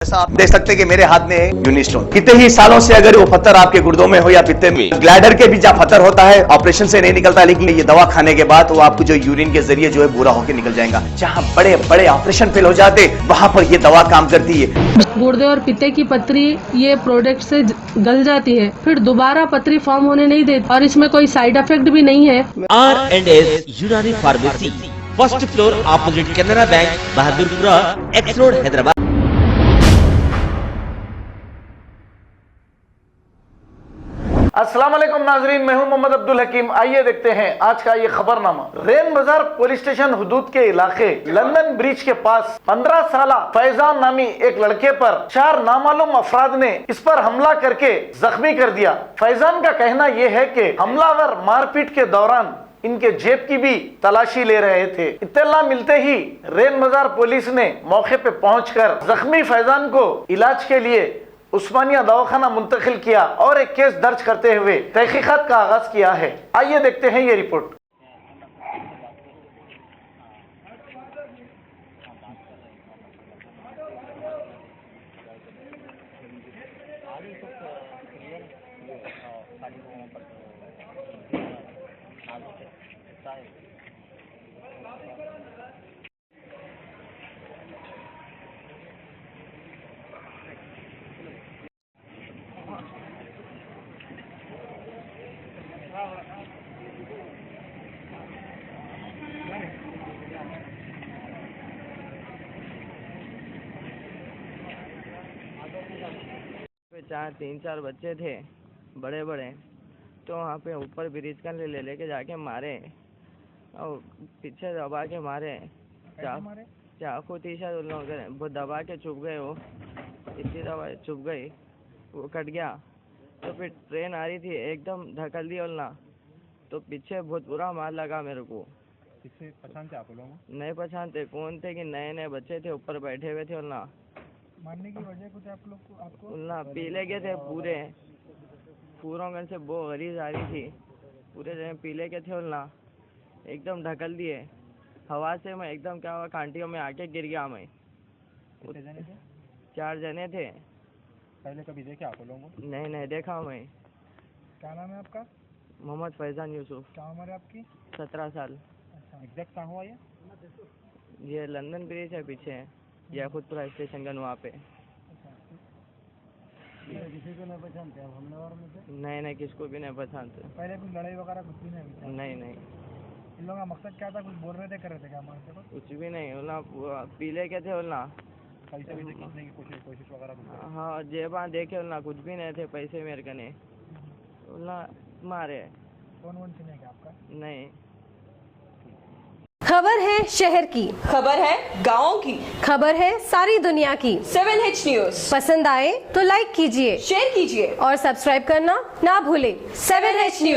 जैसा आप देख सकते हैं कि मेरे हाथ में है यूनिस्टोन। कितने ही सालों से अगर वो पत्थर आपके गुर्दों में हो या पित्ते में, ग्लैडर के भी जहाँ पत्थर होता है ऑपरेशन से नहीं निकलता, लेकिन ये दवा खाने के बाद वो आपको जो यूरिन के जरिए जो है बुरा होकर निकल जाएगा। जहाँ बड़े बड़े ऑपरेशन फेल हो जाते वहां पर ये दवा काम करती है। गुर्दे और पित्ते की पथरी ये प्रोडक्ट से गल जाती है, फिर दोबारा पथरी फॉर्म होने नहीं देती और इसमें कोई साइड इफेक्ट भी नहीं है। R&S यूनानी pharmacy, first floor opposite Canara bank, Bahadurpura, x road, Hyderabad. अस्सलाम वालेकुम नाजरीन, मैं हूं मोहम्मद अब्दुल हकीम। आइए देखते हैं आज का ये खबरनामा। रेन बाजार पुलिस स्टेशन हुदूद के इलाके लंदन ब्रिज के पास 15 साल फैजान नामी एक लड़के पर 4 नामालूम अफराद ने इस पर हमला करके जख्मी कर दिया। फैजान का कहना यह है कि हमलावर मारपीट के दौरान इनके जेब की भी तलाशी ले रहे थे। इत्तला मिलते ही रेन बाजार पुलिस ने मौके पे पहुंचकर जख्मी फैजान को इलाज के लिए उस्मानिया दवाखाना मुंतकिल किया और एक केस दर्ज करते हुए तहकीकात का आगाज किया है। आइए देखते हैं ये रिपोर्ट। तीन चार बच्चे थे बड़े बड़े, तो वहाँ पे ऊपर ब्रिज का लेके जाके मारे और पीछे दबा के मारे। चाकू तीसरा उन लोगों ने वो दबा के चुप गए, वो इतनी दबा चुप गई, वो कट गया। तो फिर ट्रेन आ रही थी, एकदम धकल दी ना, तो पीछे बहुत बुरा मार लगा मेरे को। किससे पहचानते आप लोग? नहीं पहचानते कौन थे, कि नए नए बच्चे थे ऊपर बैठे हुए थे ना। मारने की वजह कुछ आप लोग को आपको ना पीले के थे पूरे, पूरों में से वो गरीज आ रही थी, पूरे जगह पीले के थे ना, एकदम ढकल दिए हवा से। मैं एकदम क्या हुआ, कांटियों में आके गिर गया मैं। कितने जने थे? 4 जने थे। पहले कभी देखे आप लोगों को? नहीं देखा मैं। क्या नाम है आपका? मोहम्मद फैजान यूसुफ। क्या उम्र है आपकी? 17 साल। अच्छा, एग्जैक्ट कहाँ हुआ ये लंदन ब्रिज है पीछे, याकुतपुरा स्टेशन का वहाँ पे। किसी को नहीं पहचानते आप हमलावर में से? नहीं किसको भी नहीं पहचानते। पहले कुछ लड़ाई वगैरह कुछ भी नहीं? नहीं इन लोगों का मकसद क्या था? कुछ बोल रहे थे, कर रहे थे क्या मारते को? कुछ भी नहीं ना, पीले के थे ना। पैसे भी खींचने की कोशिश वगैरह कुछ? हाँ जेबा देखे ना, कुछ भी नहीं थे पैसे मेरे कने ना, मारे। कौन से नहीं क्या आपका? नहीं। खबर है शहर की, खबर है गाँव की, खबर है सारी दुनिया की। 7H न्यूज पसंद आए तो लाइक कीजिए, शेयर कीजिए और सब्सक्राइब करना ना भूलें। 7H news.